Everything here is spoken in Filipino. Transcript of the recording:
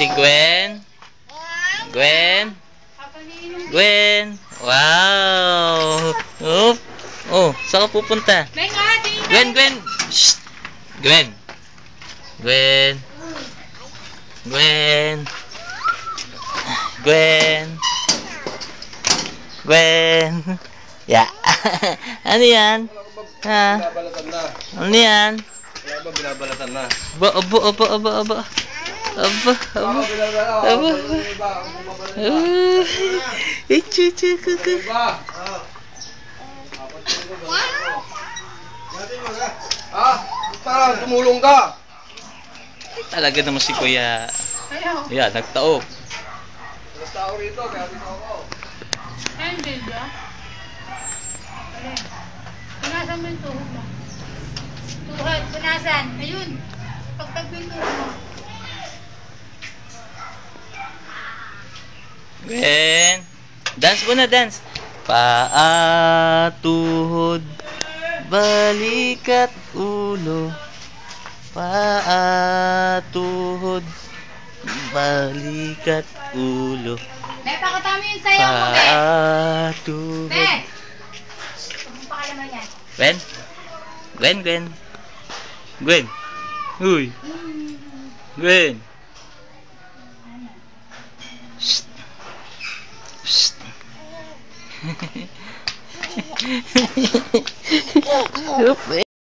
si Gwen. Gwen. Gwen. Wow. Oh. Oh, saan ka pupunta? Gwen, Gwen. Shh. Gwen. Gwen. Gwen. Gwen. Gwen. Ya. Ano yan? Ha? Ano yan? Wala ba binabalatan na? Aba. Aba. Parang tumulong ka. Talaga naman si Kuya. Yan, nagtaob. Nagtao rito, kaya dito ako. Hindi ba? Punasan mo yung tuhod mo. Tuhod, punasan. Ayun. Pagtagpo yung tuhod mo. Gwen. Dance muna, dance. Paa, tuhod, balikat, ulo. Paa, tuhod, balikat, ulo. Be, pakita mo yung sayaw mo, Be. Paa, tuhod. Be! Huwag mong pakalaman yan. Gwen? Gwen, Gwen. Gwen. Uy. Gwen. Shh. Shh. Oop.